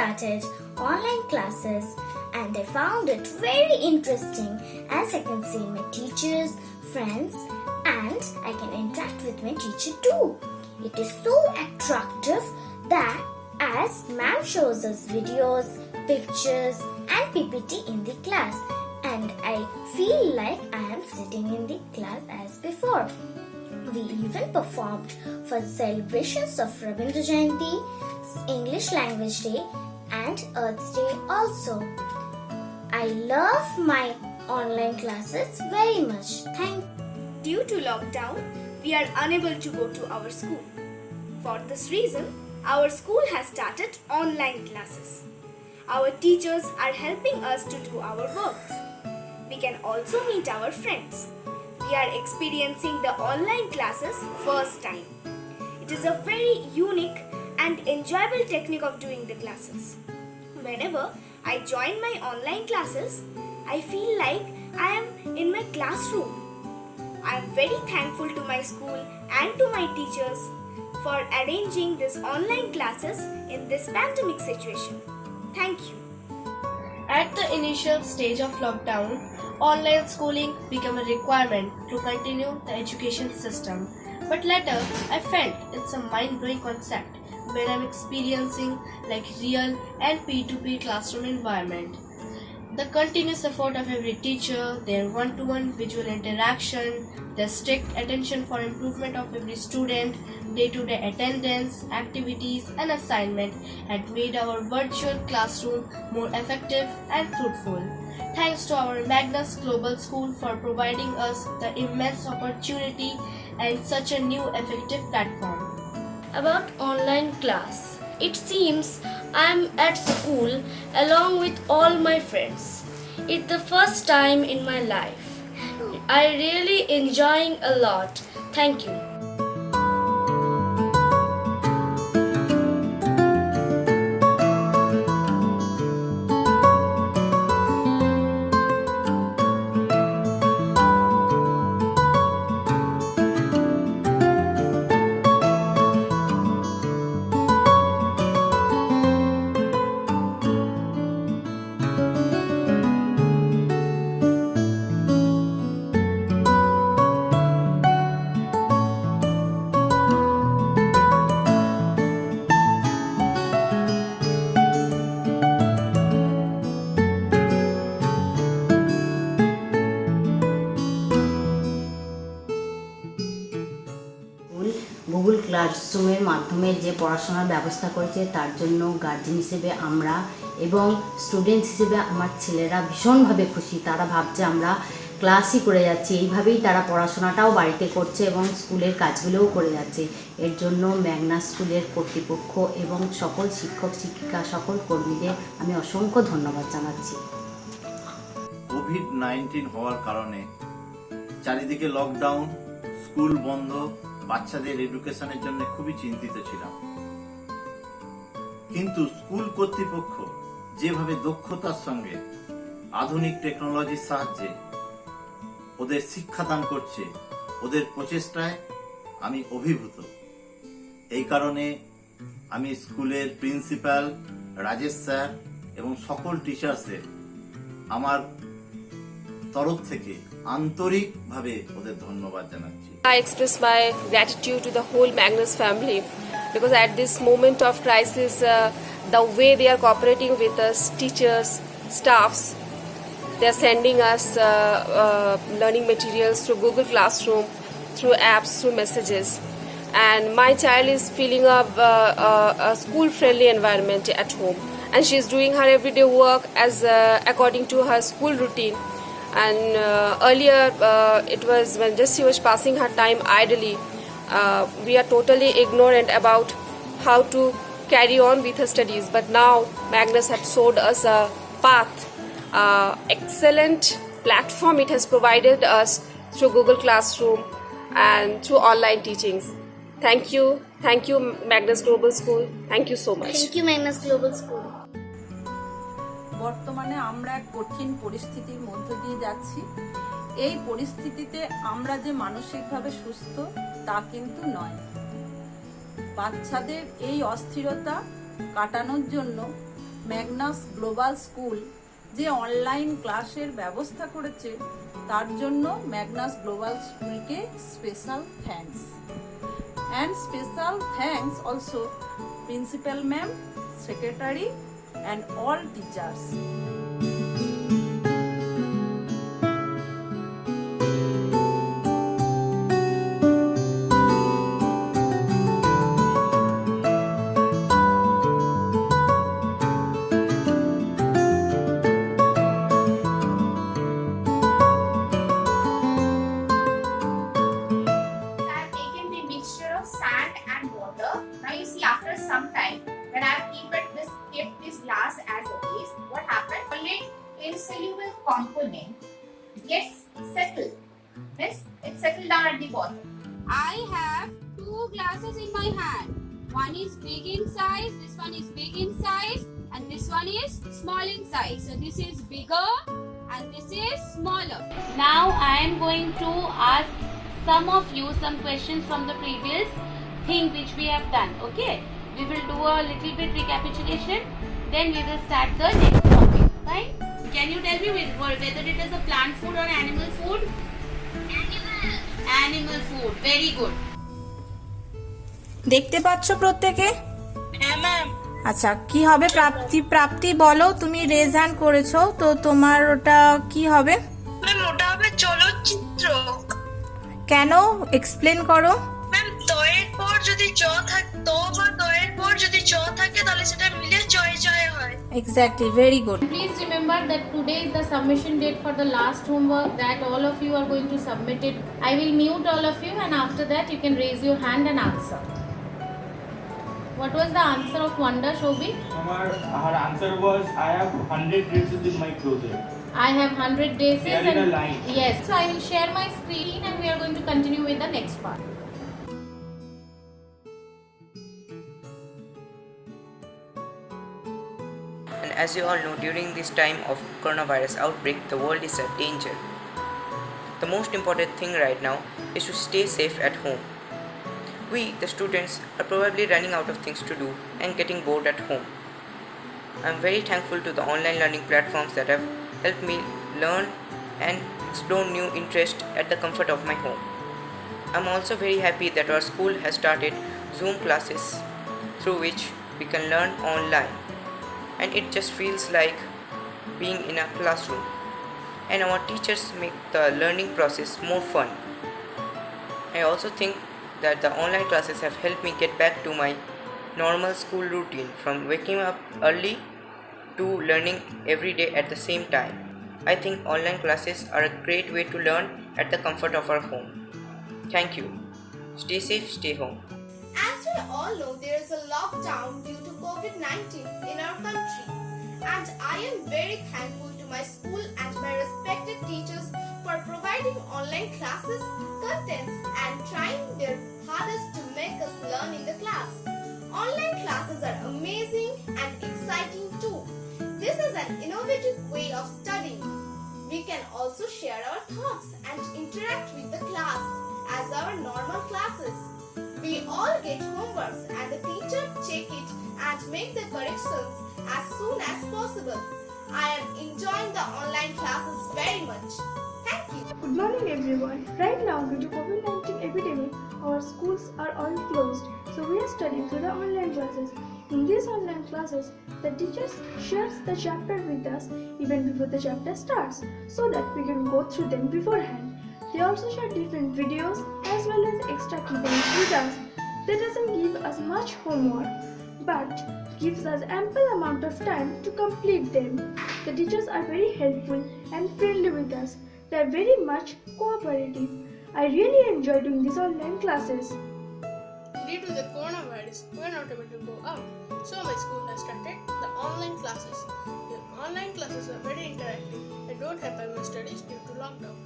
started online classes and I found it very interesting as I can see my teachers, friends, and I can interact with my teacher too. It is so attractive that as ma'am shows us videos, pictures and PPT in the class and I feel like I am sitting in the class as before. We even performed for celebrations of Rabindra Jayanti, English Language Day and Earth Day also. I love my online classes very much. Thank you. Due to lockdown, we are unable to go to our school. For this reason, our school has started online classes. Our teachers are helping us to do our works. We can also meet our friends. We are experiencing the online classes first time. It is a very unique and enjoyable technique of doing the classes. Whenever I join my online classes, I feel like I am in my classroom. I am very thankful to my school and to my teachers for arranging these online classes in this pandemic situation. Thank you. At the initial stage of lockdown, online schooling became a requirement to continue the education system. But later, I felt it's a mind-blowing concept when I'm experiencing like real and P2P classroom environment. The continuous effort of every teacher, their one-to-one visual interaction, their strict attention for improvement of every student, day-to-day attendance, activities and assignment had made our virtual classroom more effective and fruitful. Thanks to our Magnus Global School for providing us the immense opportunity and such a new effective platform. About online class. It seems I am at school along with all my friends. It's the first time in my life. I really enjoying a lot. Thank you. Google ক্লাসরুমের মাধ্যমে যে পড়াশোনার ব্যবস্থা করেছে তার জন্য guardian হিসেবে আমরা এবং স্টুডেন্টস হিসেবে আমার ছেলেরা ভীষণভাবে খুশি। তারা ভাবছে আমরা ক্লাসই করে যাচ্ছি, এইভাবেই তারা পড়াশোনাটাও বাড়িতে করছে এবং স্কুলের কাজগুলোও করে যাচ্ছে। এর জন্য ম্যাগনাস স্কুলের কর্তৃপক্ষ এবং সকল শিক্ষক শিক্ষিকা সকল কর্মীদের আমি অসংখ্য ধন্যবাদ জানাচ্ছি। কোভিড-19 হওয়ার কারণে চারিদিকে লকডাউন, স্কুল বন্ধ, বাচ্চাদের এডুকেশনের জন্য খুবই চিন্তিত ছিলাম। কিন্তু স্কুল কর্তৃপক্ষ যেভাবে দক্ষতার সঙ্গে আধুনিক টেকনোলজির সাহায্যে ওদের শিক্ষাদান করছে, ওদের প্রচেষ্টায় আমি অভিভূত। এই কারণে আমি স্কুলের প্রিন্সিপাল, রাজেশ স্যার এবং সকল টিচার্সদের আমার তরফ থেকে আন্তরিকভাবে ওদের ধন্যবাদ জানাচ্ছি। I express my gratitude to the whole Magnus family because at this moment of crisis, the way they are cooperating with us, teachers, staffs, they are sending us learning materials through Google Classroom, through apps, through messages. And my child is feeling a school-friendly environment at home. And she is doing her everyday work as according to her school routine. And earlier it was when just she was passing her time idly, we are totally ignorant about how to carry on with her studies, but now Magnus had showed us a path, excellent platform it has provided us through Google Classroom and through online teachings. Thank you Magnus Global School, thank you so much. Thank you Magnus Global School. বর্তমানে আমরা এক কঠিন পরিস্থিতির মধ্য দিয়ে যাচ্ছি। এই পরিস্থিতিতে আমরা যে মানসিকভাবে সুস্থ তা কিন্তু নয়। বাচ্চাদের এই অস্থিরতা কাটানোর জন্য ম্যাগনাস গ্লোবাল স্কুল যে অনলাইন ক্লাসের ব্যবস্থা করেছে তার জন্য ম্যাগনাস গ্লোবাল স্কুলকে special thanks. And special thanks also principal ma'am, secretary and all teachers. I've taken the mixture of sand and water. Now you see, after some time, when I've kept this glass as it is, what happened? Solid insoluble component gets settled. Means it settled down at the bottom. I have two glasses in my hand. One is big in size, this one is big in size, and this one is small in size. So this is bigger and this is smaller. Now I am going to ask some of you some questions from the previous thing which we have done. Okay, we will do a little bit recapitulation, then we will start the next topic. Fine? Can you tell me whether it is a plant food or animal food? Animal food. Very good. দেখতে পাচ্ছ প্রত্যেকে? আচ্ছা, কি হবে? প্রাপ্তি বলো, তুমি raise hand করেছো, তো তোমার ওটা কি হবে? ওটা হবে চলচ্চিত্র। কেন? এক্সপ্লেন করো। ম্যাম, দয়ের পর যদি জ থাকে, ত বা দয়ের পর যদি জ থাকে তাহলে সেটা মিলে জয় জয় হয়। Exactly, very good. Please remember that today is the submission date for the last homework that all of you are going to submit it. I will mute all of you and after that you can raise your hand and answer. What was the answer of Wanda, Shobhi? Her answer was, I have 100 dresses in my closet. I have 100 days. They are in a line. Yes. So I will share my screen and we are going to continue with the next part. And as you all know, during this time of coronavirus outbreak, the world is at danger. The most important thing right now is to stay safe at home. We, the students, are probably running out of things to do and getting bored at home. I'm very thankful to the online learning platforms that have helped me learn and explore new interests at the comfort of my home. I'm also very happy that our school has started Zoom classes through which we can learn online, and it just feels like being in a classroom, and our teachers make the learning process more fun. I also think that the online classes have helped me get back to my normal school routine, from waking up early to learning every day at the same time. I think online classes are a great way to learn at the comfort of our home. Thank you. Stay safe, stay home. As we all know, there is a lockdown due to COVID-19 in our country, and I am very thankful to my school and my respected teachers for providing online classes, contents, and trying their hardest to make us learn in the class. Online classes are amazing and exciting too. This is an innovative way of studying. We can also share our thoughts and interact with the class as our normal classes. We all get homeworks and the teacher check it and make the corrections as soon as possible. I am enjoying the online classes very much. Thank you. Good morning everyone. Right now due to COVID-19 epidemic, our schools are all closed. So we are studying through the online classes. In these online classes, the teachers shares the chapter with us even before the chapter starts so that we can go through them beforehand. They also share different videos as well as extra events with us. That doesn't give us much homework but gives us ample amount of time to complete them. The teachers are very helpful and friendly with us. They are very much cooperative. I really enjoy doing these online classes. Due to the coronavirus, we are not able to go out. So my school has started the online classes. The online classes are very interactive. I don't have my studies due to lockdown.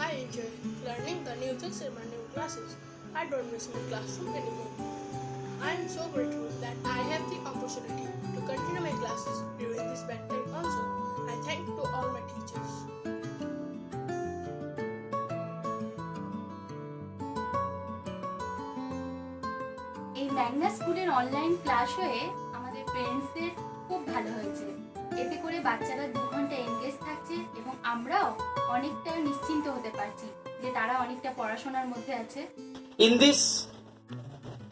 I enjoy learning the new things in my new classes. I don't miss my classroom anymore. I am so grateful that I have the opportunity to continue my classes during this bad time also. I thank to all my teachers. এই Magnus স্কুলের online class হয়ে আমাদের পেরেন্টসদের খুব ভালো ভালো হয়েছে। এতে করে বাচ্চারা 2 ঘন্টা এনগেজ থাকছে এবং আমরাও অনেকটা নিশ্চিন্ত হতে পারছি যে তারা অনেকটা পড়াশোনার মধ্যে আছে। In this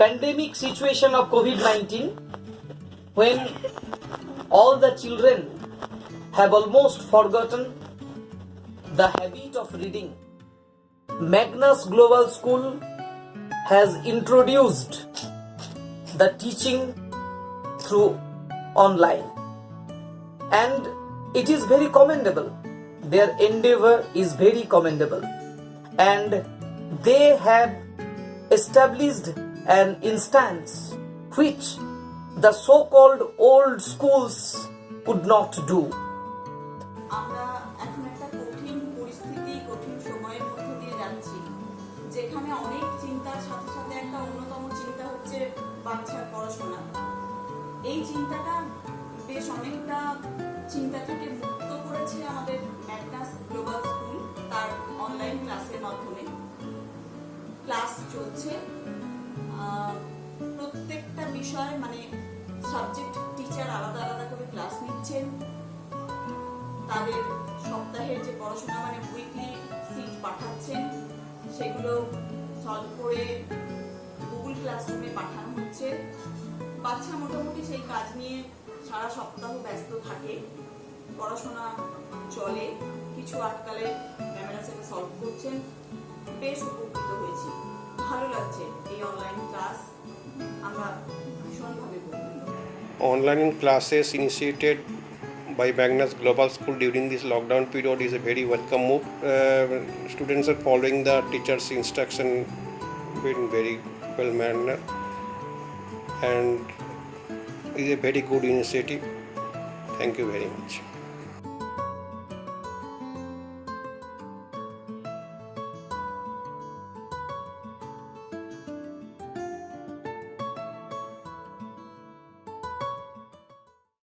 pandemic situation of COVID-19, when all the children have almost forgotten the habit of reading, Magnus Global School has introduced the teaching through online, and it is very commendable. Their endeavor is very commendable, and they have established an instance which the so-called old schools could not do. আমরা এখন একটা কঠিন পরিস্থিতি, কঠিন সময়ের মধ্যে দিয়ে যাচ্ছি, যেখানে অনেক চিন্তার সাথে সাথে একটা অন্যতম চিন্তা হচ্ছে বাচ্চার পড়াশোনা। এই চিন্তাটা বেশ অনেকটা চিন্তা থেকে মুক্ত করেছে আমাদের ম্যাগনাস গ্লোবাল স্কুল তার অনলাইন ক্লাসের মাধ্যমে। ক্লাস চলছে, প্রত্যেকটা বিষয় মানে সাবজেক্ট টিচার আলাদা আলাদা করে ক্লাস নিচ্ছেন। তাদের সপ্তাহের যে পড়াশোনা মানে উইকলি সিট পাঠাচ্ছেন, সেগুলো সলভ করে গুগল ক্লাসরুমে পাঠানো হচ্ছে। বাচ্চা মোটামুটি সেই কাজ নিয়ে সারা সপ্তাহ ব্যস্ত থাকে, পড়াশোনা চলে, কিছু আটকালে ম্যামেরা সেটা সলভ করছেন। বেশ উপকৃত হয়েছি, ভালো লাগছে এই অনলাইন ক্লাস, আমরা ভীষণভাবে উপকৃত। Online classes initiated by Magnus Global School during this lockdown period is a very welcome move. Students are following the teacher's instruction in very well manner, and is a very good initiative. Thank you very much.